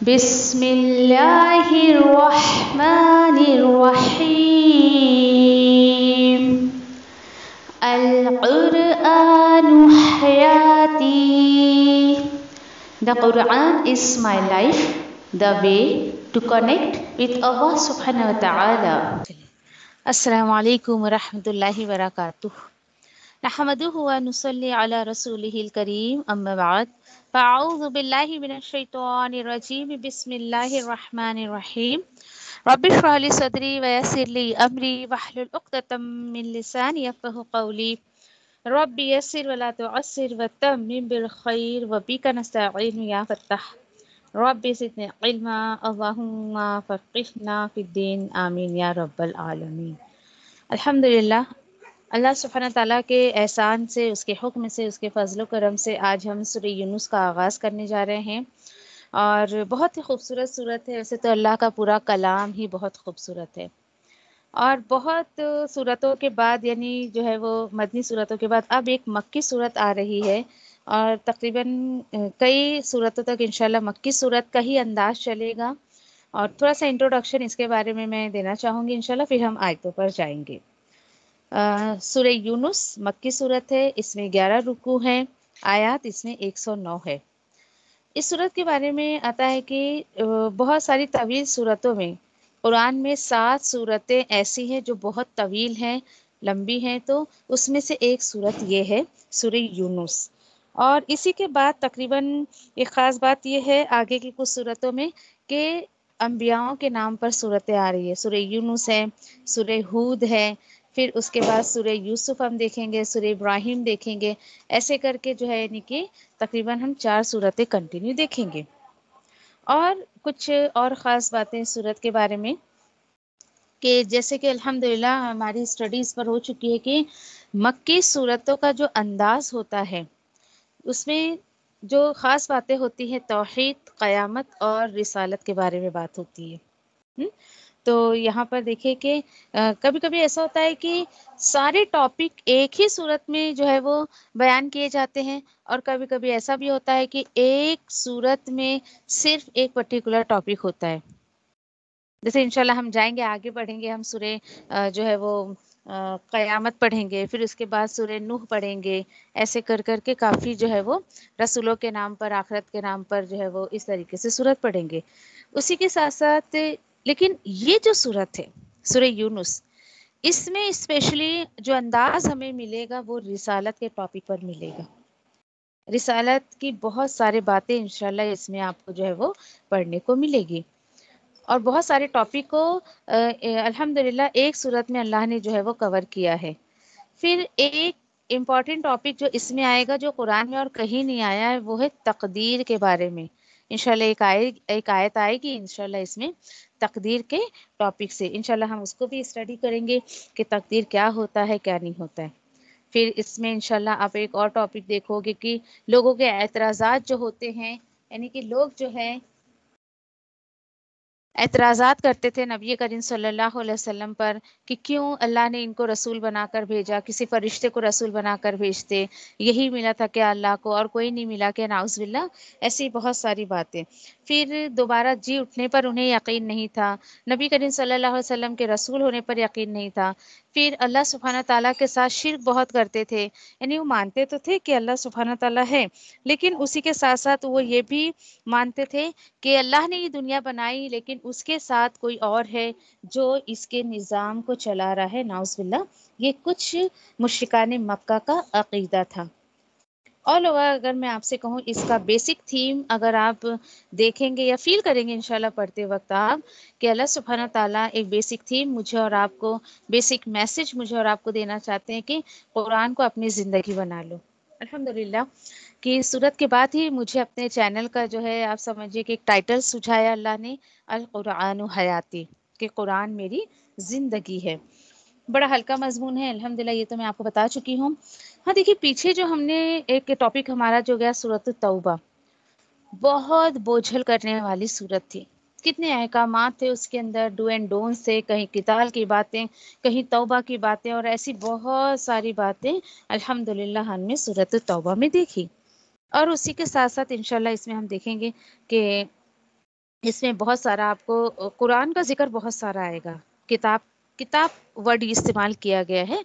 بسم اللہ الرحمن الرحیم القرآن حیاتی. The Quran is my life, the way to connect with Allah subhanahu wa ta'ala. السلام علیکم ورحمۃ اللہ وبرکاتہ. نحمدہ ونصلی علی رسولہ الکریم، اما بعد فاعوذ باللہ من الشیطان الرجیم، بسم اللہ الرحمن الرحیم. رب اشرح لی صدری ویسر لی امری واحلل عقدۃ من لسانی یفقہوا قولی. رب یسر ولا تعسر وتمم بالخیر وبک نستعین یا فتاح. رب زدنی علما اللہم فقہنا فی الدین آمین یا رب العالمین. الحمدللہ، اللہ سبحانہ تعالیٰ کے احسان سے، اس کے حکم سے، اس کے فضل و کرم سے آج ہم سورہ یونس کا آغاز کرنے جا رہے ہیں، اور بہت ہی خوبصورت صورت ہے. ویسے تو اللہ کا پورا کلام ہی بہت خوبصورت ہے، اور بہت صورتوں کے بعد، یعنی جو ہے وہ مدنی صورتوں کے بعد اب ایک مکی صورت آ رہی ہے، اور تقریباً کئی صورتوں تک انشاءاللہ مکی صورت کا ہی انداز چلے گا. اور تھوڑا سا انٹروڈکشن اس کے بارے میں دینا چاہوں گی انشاءاللہ، پھر ہم آیتوں پر جائیں گے. سورہ یونس مکی صورت ہے، اس میں 11 رکوع ہیں، آیات اس میں 109 ہے. اس صورت کے بارے میں آتا ہے کہ بہت ساری طویل صورتوں میں، قرآن میں 7 صورتیں ایسی ہیں جو بہت طویل ہیں، لمبی ہیں، تو اس میں سے ایک صورت یہ ہے سورہ یونس. اور اسی کے بعد تقریباً ایک خاص بات یہ ہے آگے کی کچھ صورتوں میں کہ انبیاؤں کے نام پر صورتیں آ رہی ہے. سورہ یونس ہے، سورہ ہود ہے، پھر اس کے بعد سورہ یوسف ہم دیکھیں گے، سورہ ابراہیم دیکھیں گے. ایسے کر کے جو ہے یعنی کہ تقریباً ہم 4 صورتیں کنٹینیو دیکھیں گے. اور کچھ اور خاص باتیں صورت کے بارے میں کہ جیسے کہ الحمدللہ ہماری اسٹڈیز پر ہو چکی ہے کہ مکی صورتوں کا جو انداز ہوتا ہے اس میں جو خاص باتیں ہوتی ہیں توحید، قیامت اور رسالت کے بارے میں بات ہوتی ہے. تو یہاں پر دیکھیں کہ کبھی کبھی ایسا ہوتا ہے کہ سارے ٹاپک ایک ہی صورت میں جو ہے وہ بیان کیے جاتے ہیں، اور کبھی کبھی ایسا بھی ہوتا ہے کہ ایک صورت میں صرف ایک پرٹیکولر ٹاپک ہوتا ہے. جیسے انشاءاللہ ہم جائیں گے، آگے بڑھیں گے، ہم سورہ جو ہے وہ قیامت پڑھیں گے، پھر اس کے بعد سورہ نوح پڑھیں گے. ایسے کر کر کے کافی جو ہے وہ رسولوں کے نام پر، آخرت کے نام پر جو ہے وہ اس طریقے سے صورت پڑھیں گے. اسی کے ساتھ ساتھ لیکن یہ جو صورت ہے سورہ یونس، اس میں اسپیشلی جو انداز ہمیں ملے گا وہ رسالت کے ٹاپک پر ملے گا. رسالت کی بہت سارے باتیں انشاءاللہ اس میں آپ کو جو ہے وہ پڑھنے کو ملے گی. اور بہت سارے ٹاپک کو الحمدللہ ایک صورت میں اللہ نے جو ہے وہ کور کیا ہے. پھر ایک امپورٹنٹ ٹاپک جو اس میں آئے گا جو قرآن میں اور کہیں نہیں آیا ہے، وہ ہے تقدیر کے بارے میں. انشاءاللہ ایک آیت آئے گی انشاءاللہ اس میں تقدیر کے ٹاپک سے. انشاءاللہ ہم اس کو بھی اسٹڈی کریں گے کہ تقدیر کیا ہوتا ہے، کیا نہیں ہوتا ہے. پھر اس میں انشاءاللہ آپ ایک اور ٹاپک دیکھو گے کہ لوگوں کے اعتراضات جو ہوتے ہیں، یعنی کہ لوگ جو ہیں اعتراضات کرتے تھے نبی کریم صلی اللہ علیہ وسلم پر کہ کیوں اللہ نے ان کو رسول بنا کر بھیجا، کسی فرشتے کو رسول بنا کر بھیجتے، یہی ملا تھا کہ اللہ کو اور کوئی نہیں ملا کہ نعوذ باللہ. ایسی بہت ساری باتیں. پھر دوبارہ جی اٹھنے پر انہیں یقین نہیں تھا، نبی کریم صلی اللہ علیہ وسلم کے رسول ہونے پر یقین نہیں تھا. پھر اللہ سبحانہ تعالیٰ کے ساتھ شرک بہت کرتے تھے، یعنی وہ مانتے تو تھے کہ اللہ سبحانہ تعالیٰ ہے، لیکن اسی کے ساتھ ساتھ وہ یہ بھی مانتے تھے کہ اللہ نے یہ دنیا بنائی لیکن اس کے ساتھ کوئی اور ہے جو اس کے نظام کو چلا رہا ہے، نعوذ باللہ. یہ کچھ مشرکان مکہ کا عقیدہ تھا. اور لوگ اگر میں آپ سے کہوں اس کا بیسک تھیم اگر آپ دیکھیں گے یا فیل کریں گے انشاءاللہ پڑھتے وقت آپ کہ اللہ سبحانہ تعالیٰ ایک بیسک تھیم مجھے اور آپ کو، بیسک میسج مجھے اور آپ کو دینا چاہتے ہیں کہ قرآن کو اپنی زندگی بنا لو. الحمدللہ کہ صورت کے بعد ہی مجھے اپنے چینل کا جو ہے آپ سمجھیے کہ ایک ٹائٹل سجھایا اللہ نے، القرآن حیاتی، کہ قرآن میری زندگی ہے. بڑا ہلکا مضمون ہے الحمدللہ، یہ تو میں آپ کو بتا چکی ہوں. ہاں دیکھیے پیچھے جو ہم نے ایک ٹاپک ہمارا جو گیا سورۃ التوبہ، بہت بوجھل کرنے والی صورت تھی. کتنے احکامات تھے اس کے اندر، ڈو اینڈ ڈونٹس تھے، کہیں قتال کی باتیں، کہیں توبہ کی باتیں، اور ایسی بہت ساری باتیں الحمدللہ ہم نے سورۃ التوبہ میں دیکھی. اور اسی کے ساتھ ساتھ انشاءاللہ اس میں ہم دیکھیں گے کہ اس میں بہت سارا آپ کو قرآن کا ذکر بہت سارا آئے گا. کتاب کتاب ورڈ استعمال کیا گیا ہے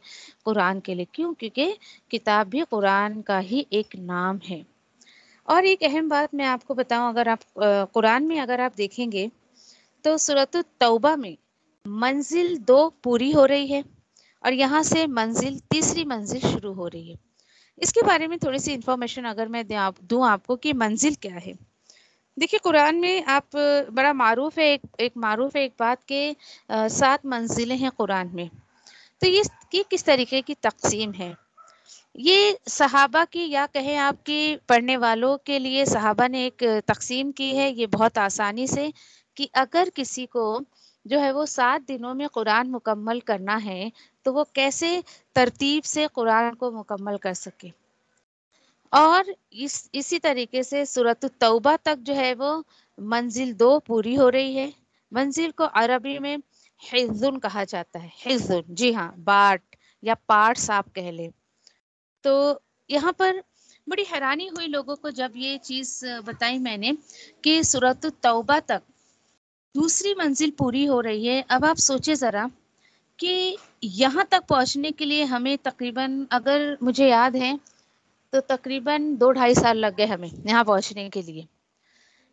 قرآن کے لیے. کیوں؟ کیونکہ کتاب بھی قرآن کا ہی ایک نام ہے. اور ایک اہم بات میں آپ کو بتاؤں، اگر آپ قرآن میں اگر آپ دیکھیں گے تو سورۃ التوبہ میں منزل 2 پوری ہو رہی ہے اور یہاں سے تیسری منزل شروع ہو رہی ہے. اس کے بارے میں تھوڑی سی انفارمیشن اگر میں دوں آپ کو کہ منزل کیا ہے. دیکھیے قرآن میں آپ بڑا معروف ہے ایک معروف ہے ایک بات کہ 7 منزلیں ہیں قرآن میں. تو یہ کس طریقے کی تقسیم ہے؟ یہ صحابہ کی یا کہیں آپ کی پڑھنے والوں کے لیے صحابہ نے ایک تقسیم کی ہے یہ بہت آسانی سے، کہ اگر کسی کو جو ہے وہ 7 دنوں میں قرآن مکمل کرنا ہے تو وہ کیسے ترتیب سے قرآن کو مکمل کر سکے. اور اسی طریقے سے سورۃ التوبہ تک جو ہے وہ منزل 2 پوری ہو رہی ہے. منزل کو عربی میں حزن کہا جاتا ہے. حزن، جی ہاں، باٹ یا پارٹس آپ کہہ لیں. تو یہاں پر بڑی حیرانی ہوئی لوگوں کو جب یہ چیز بتائی میں نے کہ سورۃ التوبہ تک دوسری منزل پوری ہو رہی ہے. اب آپ سوچیں ذرا کہ یہاں تک پہنچنے کے لیے ہمیں تقریباً، اگر مجھے یاد ہے تو تقریباً 2-2.5 سال لگ گئے ہمیں یہاں پہنچنے کے لیے،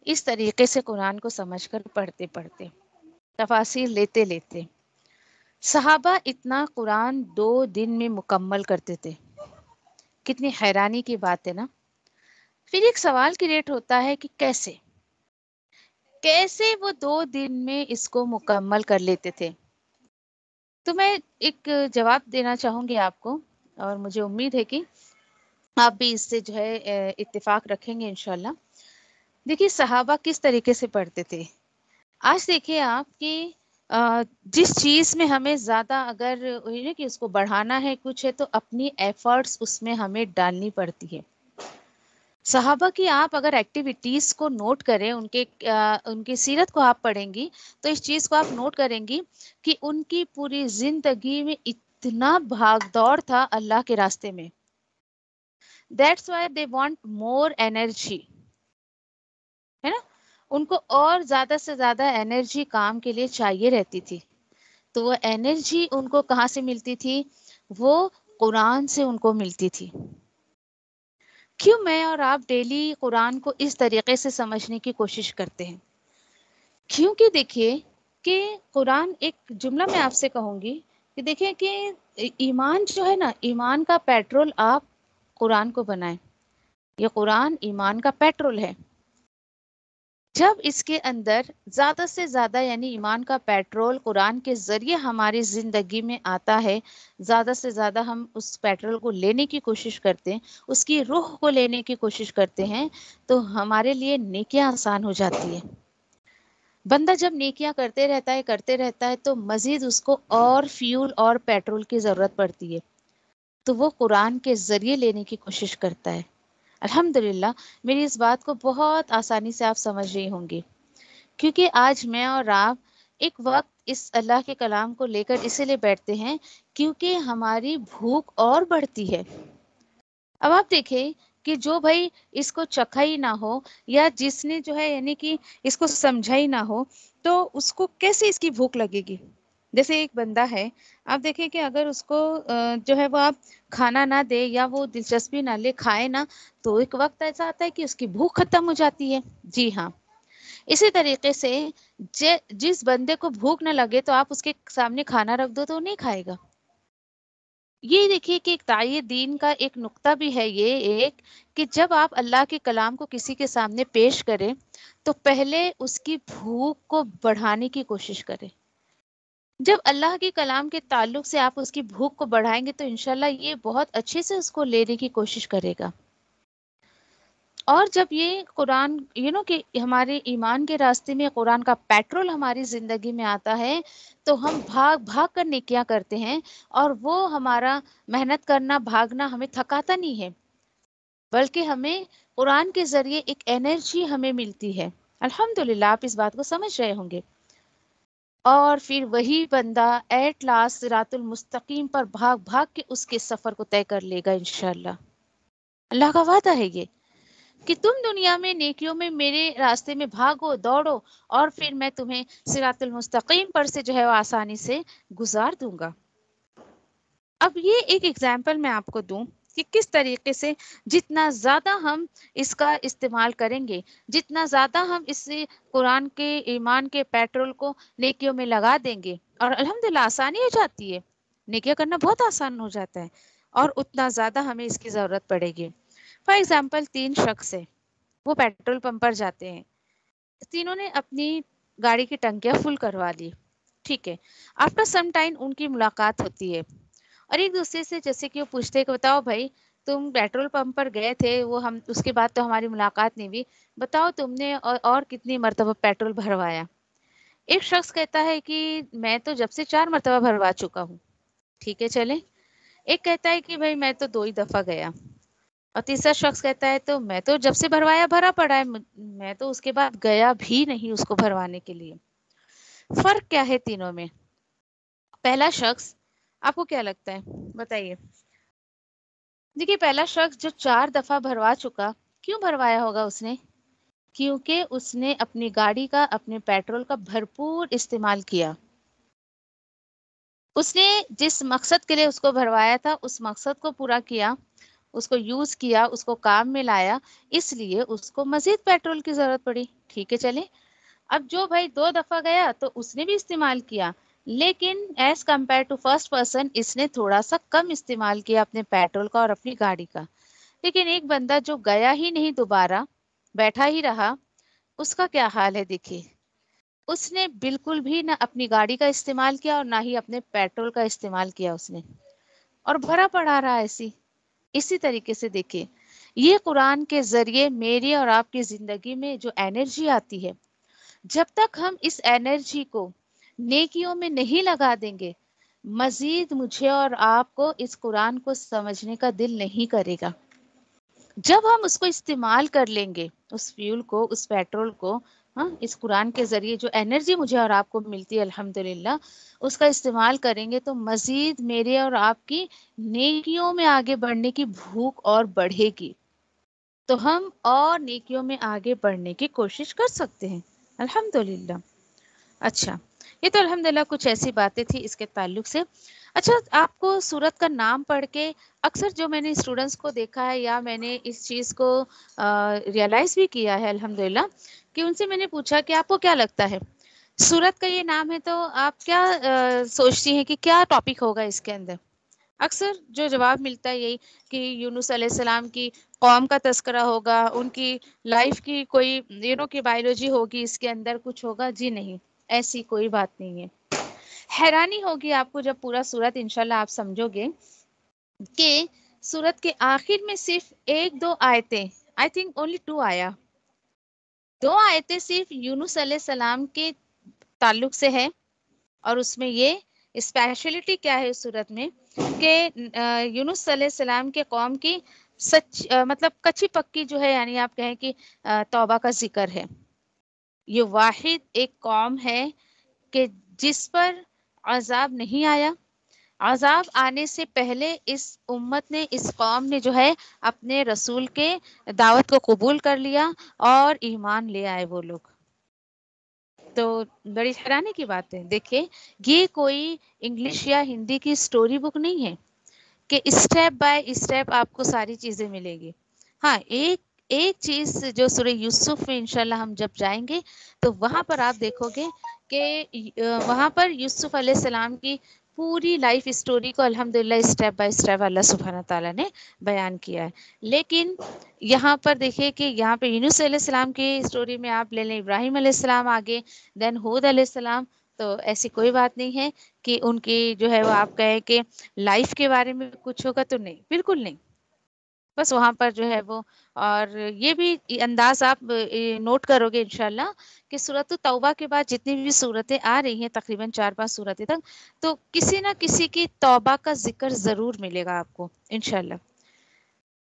اس طریقے سے قرآن کو سمجھ کر پڑھتے پڑھتے، تفاسیر لیتے لیتے. صحابہ اتنا قرآن 2 دن میں مکمل کرتے تھے. کتنی حیرانی کی بات ہے نا. پھر ایک سوال کریٹ ہوتا ہے کہ کیسے وہ 2 دن میں اس کو مکمل کر لیتے تھے. تو میں ایک جواب دینا چاہوں گی آپ کو، اور مجھے امید ہے کہ آپ بھی اس سے جو ہے اتفاق رکھیں گے انشاءاللہ. دیکھیے صحابہ کس طریقے سے پڑھتے تھے. آج دیکھیے آپ کہ جس چیز میں ہمیں زیادہ اگر کہ اس کو بڑھانا ہے کچھ ہے تو اپنی ایفرٹس اس میں ہمیں ڈالنی پڑتی ہے. صحابہ کی آپ اگر ایکٹیویٹیز کو نوٹ کریں، ان کی سیرت کو آپ پڑھیں گی تو اس چیز کو آپ نوٹ کریں گی کہ ان کی پوری زندگی میں اتنا بھاگ دوڑ تھا اللہ کے راستے میں. That's why they want more energy. ہے نا، ان کو اور زیادہ سے زیادہ انرجی کام کے لیے چاہیے رہتی تھی. تو وہ انرجی ان کو کہاں سے ملتی تھی؟ وہ قرآن سے ان کو ملتی تھی. کیوں میں اور آپ ڈیلی قرآن کو اس طریقے سے سمجھنے کی کوشش کرتے ہیں؟ کیونکہ دیکھیے کہ قرآن، ایک جملہ میں آپ سے کہوں گی کہ دیکھیں کہ ایمان جو ہے نا، ایمان کا پیٹرول آپ قرآن کو بنائیں. یہ قرآن ایمان کا پیٹرول ہے. جب اس کے اندر زیادہ سے زیادہ یعنی ایمان کا پیٹرول قرآن کے ذریعے ہماری زندگی میں آتا ہے، زیادہ سے زیادہ ہم اس پیٹرول کو لینے کی کوشش کرتے ہیں، اس کی روح کو لینے کی کوشش کرتے ہیں، تو ہمارے لیے نیکیاں آسان ہو جاتی ہیں. بندہ جب نیکیاں کرتے رہتا ہے تو مزید اس کو اور فیول اور پیٹرول کی ضرورت پڑتی ہے، تو وہ قرآن کے ذریعے لینے کی کوشش کرتا ہے. الحمدللہ میری اس بات کو بہت آسانی سے آپ سمجھ رہی ہوں گی، کیونکہ آج میں اور آپ ایک وقت اس اللہ کے کلام کو لے کر اسی لیے بیٹھتے ہیں کیونکہ ہماری بھوک اور بڑھتی ہے. اب آپ دیکھیں کہ جو بھائی اس کو چکھا ہی نہ ہو یا جس نے جو ہے یعنی کہ اس کو سمجھا ہی نہ ہو تو اس کو کیسے اس کی بھوک لگے گی. جیسے ایک بندہ ہے، آپ دیکھیں کہ اگر اس کو جو ہے وہ آپ کھانا نہ دے یا وہ دلچسپی نہ لے، کھائے نہ، تو ایک وقت ایسا آتا ہے کہ اس کی بھوک ختم ہو جاتی ہے. جی ہاں، اسی طریقے سے جس بندے کو بھوک نہ لگے تو آپ اس کے سامنے کھانا رکھ دو تو وہ نہیں کھائے گا. یہ دیکھیے کہ ایک داعی دین کا ایک نقطہ بھی ہے یہ ایک، کہ جب آپ اللہ کے کلام کو کسی کے سامنے پیش کریں تو پہلے اس کی بھوک کو بڑھانے کی کوشش کریں. جب اللہ کے کلام کے تعلق سے آپ اس کی بھوک کو بڑھائیں گے تو انشاءاللہ یہ بہت اچھے سے اس کو لینے کی کوشش کرے گا. اور جب یہ قرآن کہ ہمارے ایمان کے راستے میں قرآن کا پیٹرول ہماری زندگی میں آتا ہے تو ہم بھاگ بھاگ کر نیکیاں کرتے ہیں، اور وہ ہمارا محنت کرنا، بھاگنا ہمیں تھکاتا نہیں ہے، بلکہ ہمیں قرآن کے ذریعے ایک انرجی ہمیں ملتی ہے. الحمدللہ آپ اس بات کو سمجھ رہے ہوں گے. اور پھر وہی بندہ ایٹ لاسٹ صراط المستقیم پر بھاگ بھاگ کے اس کے سفر کو طے کر لے گا انشاءاللہ. اللہ کا وعدہ ہے یہ. کہ تم دنیا میں نیکیوں میں میرے راستے میں بھاگو دوڑو اور پھر میں تمہیں صراط المستقیم پر سے جو ہے وہ آسانی سے گزار دوں گا۔ اب یہ ایک ایگزامپل میں آپ کو دوں کہ کس طریقے سے جتنا زیادہ ہم اس کا استعمال کریں گے، جتنا زیادہ ہم اس سے قرآن کے ایمان کے پیٹرول کو نیکیوں میں لگا دیں گے، اور الحمدللہ آسانی ہو جاتی ہے، نیکیاں کرنا بہت آسان ہو جاتا ہے، اور اتنا زیادہ ہمیں اس کی ضرورت پڑے گی۔ فار ایگزامپل 3 شخص ہیں، وہ پیٹرول پمپ پر جاتے ہیں، تینوں نے اپنی گاڑی کی ٹنکیاں فل کروا لی، ٹھیک ہے۔ آفٹر سم ٹائم ان کی ملاقات ہوتی ہے اور ایک دوسرے سے جیسے کہ وہ پوچھتے ہیں کہ بتاؤ بھائی تم پیٹرول پمپ پر گئے تھے، وہ ہم اس کے بعد تو ہماری ملاقات نہیں ہوئی، بتاؤ تم نے اور کتنی مرتبہ پیٹرول بھروایا؟ ایک شخص کہتا ہے کہ میں تو جب سے 4 مرتبہ بھروا چکا ہوں، ٹھیک ہے چلے۔ ایک کہتا ہے کہ بھائی میں تو 2 ہی دفعہ گیا، اور تیسرا شخص کہتا ہے تو میں تو جب سے بھروایا بھرا پڑا ہے، میں تو اس کے بعد گیا بھی نہیں اس کو بھروانے کے لیے۔ فرق کیا ہے تینوں میں؟ پہلا شخص آپ کو کیا لگتا ہے بتائیے؟ دیکھیے پہلا شخص جو 4 دفعہ بھروا چکا، کیوں بھروایا ہوگا اس نے؟ کیونکہ اس نے اپنی گاڑی کا، اپنے پیٹرول کا بھرپور استعمال کیا۔ اس نے جس مقصد کے لیے اس کو بھروایا تھا اس مقصد کو پورا کیا، اس کو یوز کیا، اس کو کام میں لایا، اس لیے اس کو مزید پیٹرول کی ضرورت پڑی، ٹھیک ہے چلیں۔ اب جو بھائی 2 دفعہ گیا تو اس نے بھی استعمال کیا، لیکن as compare to first person اس نے تھوڑا سا کم استعمال کیا اپنے پیٹرول کا اور اپنی گاڑی کا۔ لیکن ایک بندہ جو گیا ہی نہیں دوبارہ، بیٹھا ہی رہا، اس کا کیا حال ہے دیکھیے، اس نے بالکل بھی نہ اپنی گاڑی کا استعمال کیا اور نہ ہی اپنے پیٹرول کا استعمال کیا اس نے، اور بھرا پڑا رہا ایسی۔ اسی طریقے سے دیکھیے یہ قرآن کے ذریعے میری اور آپ کی زندگی میں جو انرجی آتی ہے، جب تک ہم اس انرجی کو نیکیوں میں نہیں لگا دیں گے، مزید مجھے اور آپ کو اس قرآن کو سمجھنے کا دل نہیں کرے گا۔ جب ہم اس کو استعمال کر لیں گے، اس فیول کو، اس پیٹرول کو، ہاں اس قرآن کے ذریعے جو انرجی مجھے اور آپ کو ملتی ہے الحمدللہ، اس کا استعمال کریں گے تو مزید میرے اور آپ کی نیکیوں میں آگے بڑھنے کی بھوک اور بڑھے گی، تو ہم اور نیکیوں میں آگے بڑھنے کی کوشش کر سکتے ہیں الحمدللہ۔ اچھا، یہ تو الحمدللہ کچھ ایسی باتیں تھی اس کے تعلق سے۔ اچھا، آپ کو سورت کا نام پڑھ کے اکثر جو میں نے اسٹوڈنٹس کو دیکھا ہے یا میں نے اس چیز کو ریئلائز بھی کیا ہے الحمدللہ، کہ ان سے میں نے پوچھا کہ آپ کو کیا لگتا ہے سورت کا یہ نام ہے تو آپ کیا سوچتی ہیں کہ کیا ٹاپک ہوگا اس کے اندر؟ اکثر جو جواب ملتا ہے یہی کہ یونس علیہ السلام کی قوم کا تذکرہ ہوگا، ان کی لائف کی کوئی کی بایولوجی ہوگی، اس کے اندر کچھ ہوگا۔ جی نہیں، ایسی کوئی بات نہیں ہے۔ حیرانی ہوگی آپ کو جب پورا سورت انشاءاللہ آپ سمجھو گے کہ سورت کے آخر میں صرف 1-2 آیتیں، آئی تھنک اونلی 2 آیا، 2 آیتیں صرف یونس علیہ السلام کے تعلق سے ہے، اور اس میں یہ اسپیشلٹی کیا ہے اس صورت میں کہ یونس علیہ السلام کے قوم کی مطلب کچی پکی جو ہے، یعنی آپ کہیں کہ توبہ کا ذکر ہے۔ یہ واحد ایک قوم ہے کہ جس پر عذاب نہیں آیا، عذاب آنے سے پہلے اس امت نے، اس قوم نے جو ہے اپنے رسول کے دعوت کو قبول کر لیا اور ایمان لے آئے وہ لوگ۔ تو بڑی حیرانی کی بات ہے، دیکھیں یہ کوئی انگلش یا ہندی کی سٹوری بک نہیں ہے کہ اسٹیپ بائی اسٹیپ آپ کو ساری چیزیں ملے گی۔ ہاں ایک چیز جو سورہ یوسف میں انشاءاللہ ہم جب جائیں گے تو وہاں پر آپ دیکھو گے کہ وہاں پر یوسف علیہ السلام کی پوری لائف اسٹوری کو الحمدللہ اسٹیپ بائی اسٹیپ اللہ سبحانہ تعالیٰ نے بیان کیا ہے۔ لیکن یہاں پر دیکھیے کہ یہاں پہ یونس علیہ السلام کی اسٹوری میں آپ لے لیں ابراہیم علیہ السلام آگے، دین ہود علیہ السلام، تو ایسی کوئی بات نہیں ہے کہ ان کی جو ہے وہ آپ کہیں کہ لائف کے بارے میں کچھ ہوگا، تو نہیں، بالکل نہیں، بس وہاں پر جو ہے وہ۔ اور یہ بھی انداز آپ نوٹ کرو گے انشاءاللہ کہ سورۃ التوبہ کے بعد جتنی بھی صورتیں آ رہی ہیں تقریباً 4-5 صورتیں تک، تو کسی نہ کسی کی توبہ کا ذکر ضرور ملے گا آپ کو انشاءاللہ۔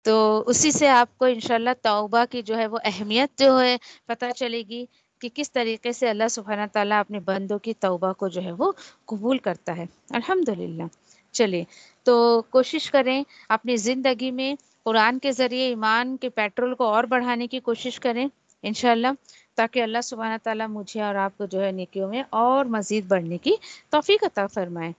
تو اسی سے آپ کو انشاءاللہ توبہ کی جو ہے وہ اہمیت جو ہے پتہ چلے گی کہ کس طریقے سے اللہ سبحانہ تعالیٰ اپنے بندوں کی توبہ کو جو ہے وہ قبول کرتا ہے الحمدللہ۔ چلیے، تو کوشش کریں اپنی زندگی میں قرآن کے ذریعے ایمان کے پیٹرول کو اور بڑھانے کی کوشش کریں انشاءاللہ، تاکہ اللہ سبحانہ تعالیٰ مجھے اور آپ کو جو ہے نیکیوں میں اور مزید بڑھنے کی توفیق عطا فرمائے۔